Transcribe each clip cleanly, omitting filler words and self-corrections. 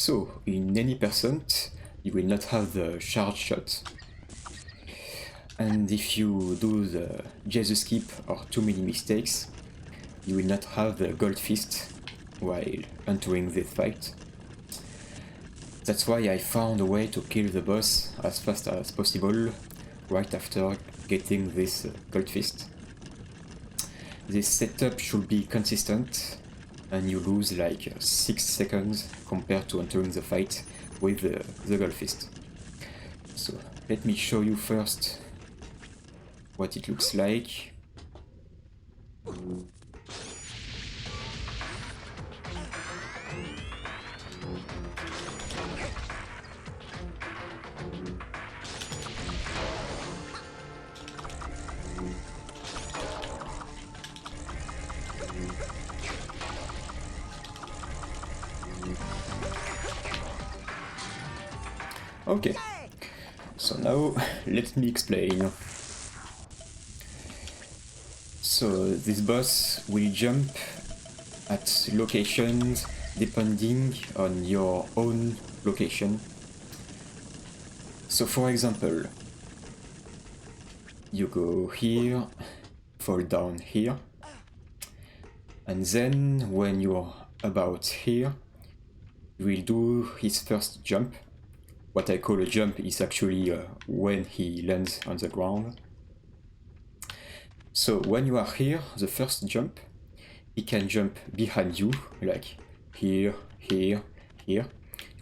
So, in any percent, you will not have the charge shot. And if you do the Jesus skip or too many mistakes, you will not have the gold fist while entering this fight. That's why I found a way to kill the boss as fast as possible right after getting this gold fist. This setup should be consistent and you lose like 6 seconds compared to entering the fight with the gold fist. So let me show you first what it looks like. Okay, so now let me explain. So this boss will jump at locations depending on your own location. So for example, you go here, fall down here, and then when you're about here, you will do his first jump. What I call a jump is actually when he lands on the ground. So when you are here, the first jump, he can jump behind you, like here, here, here.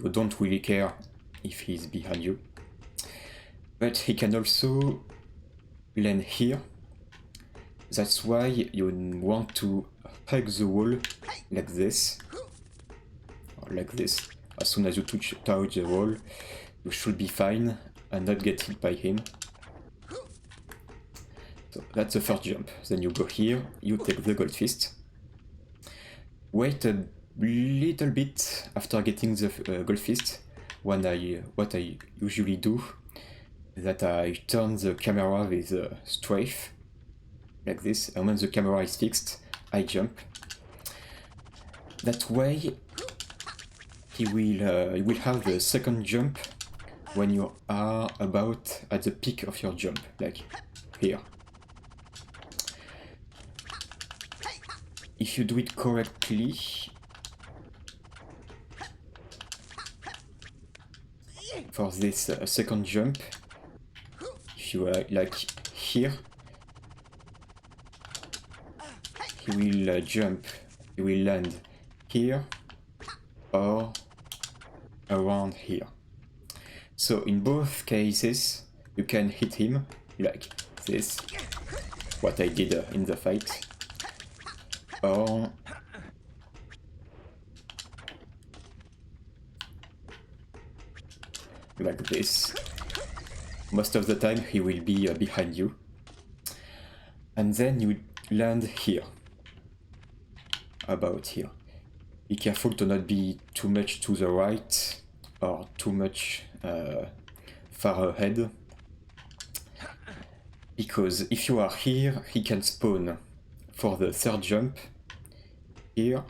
You don't really care if he's behind you. But he can also land here. That's why you want to hug the wall like this, or like this. As soon as you touch the wall, you should be fine and not get hit by him. So that's the first jump. Then you go here, you take the gold fist. Wait a little bit after getting the gold fist. What I usually do is that I turn the camera with strafe, like this, and when the camera is fixed, I jump. That way, he will have the second jump when you are about at the peak of your jump, like here. If you do it correctly, for this second jump, if you are like here, he will jump, he will land here or around here. So in both cases, you can hit him like this, what I did in the fight, or like this. Most of the time he will be behind you. And then you land here, about here. Be careful to not be too much to the right or too much far ahead, because if you are here, he can spawn for the third jump here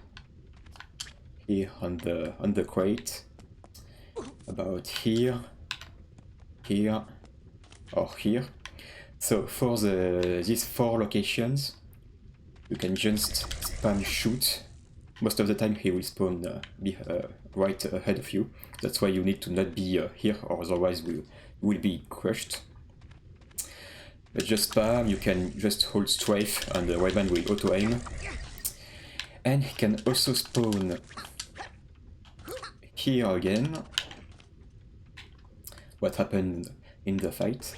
on the crate, about here, here, or here. So for these 4 locations, you can just spam shoot. Most of the time he will spawn right ahead of you. That's why you need to not be here, or otherwise you will be crushed. But just spam, you can just hold strafe and the right band will auto-aim. And he can also spawn here again. What happened in the fight.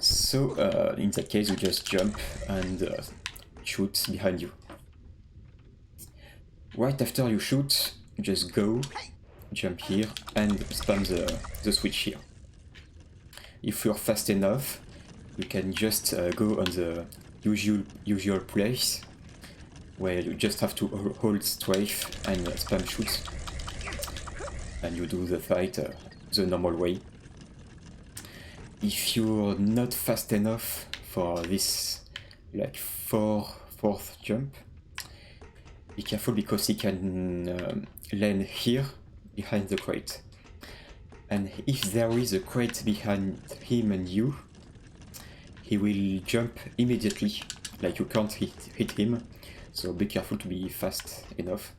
So in that case you just jump and shoot behind you. Right after you shoot, you just go, jump here and spam the switch here. If you're fast enough, you can just go on the usual place, where you just have to hold strafe and spam shoot, and you do the fight the normal way. If you're not fast enough for this like fourth jump, be careful because he can land here behind the crate. And if there is a crate behind him and you, he will jump immediately, like you can't hit him, so be careful to be fast enough.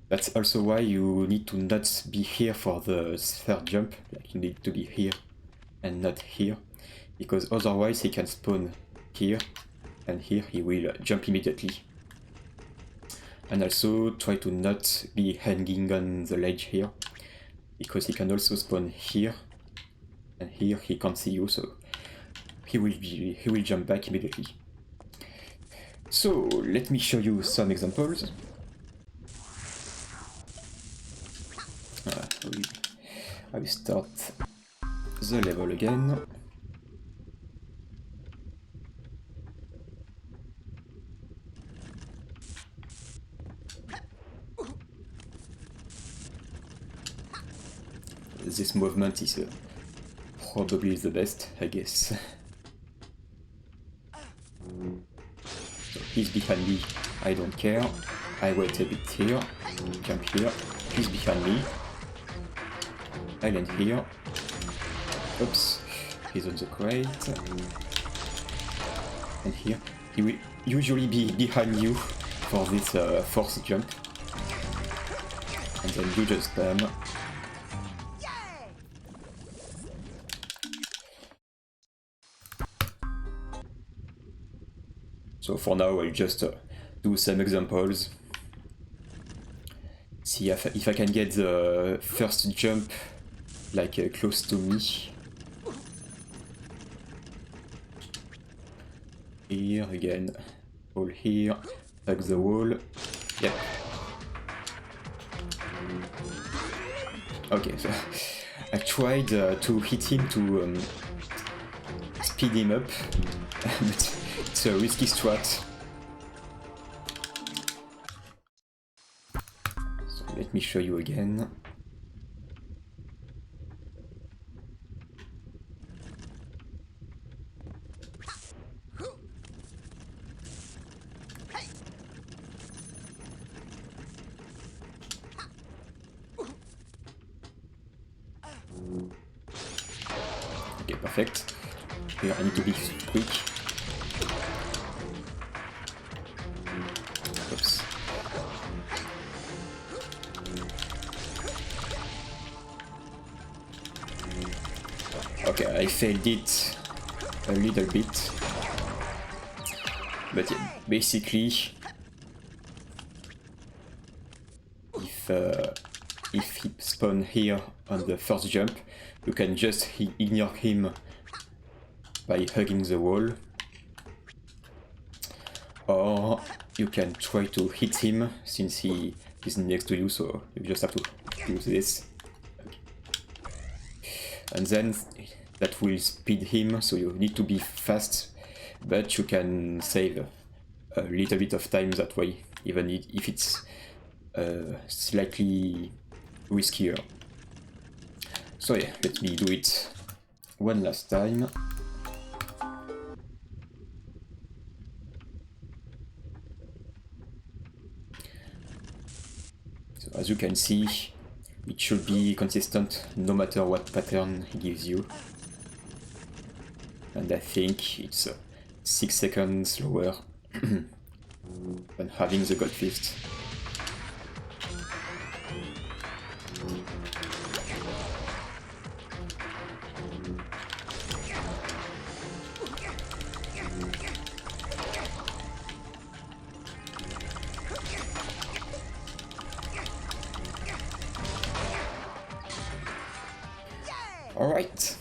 That's also why you need to not be here for the third jump, like you need to be here and not here, because otherwise he can spawn here, and here he will jump immediately. And also try to not be hanging on the ledge here, because he can also spawn here, and here he can't see you, so he will jump back immediately. So let me show you some examples. I will start the level again. This movement is probably the best, I guess. So he's behind me, I don't care. I wait a bit here, jump here, he's behind me. I land here. Oops, he's on the crate. And here, he will usually be behind you for this forced jump. And then you just spam. So for now, I'll just do some examples. See if I can get the first jump like close to me. Here again, all here, back the wall. Yep. Okay, so I tried to hit him to speed him up, but it's a risky strat. So let me show you again. Okay, perfect. Here I need to be quick. Oops. Okay, I failed it a little bit. But yeah, basically, if he spawn here on the first jump, you can just ignore him by hugging the wall, or you can try to hit him since he is next to you, so you just have to do this. Okay. And then that will speed him, so you need to be fast, but you can save a little bit of time that way, even if it's slightly riskier. So yeah, let me do it one last time. So as you can see, it should be consistent no matter what pattern he gives you. And I think it's 6 seconds slower than having the gold fist. Alright.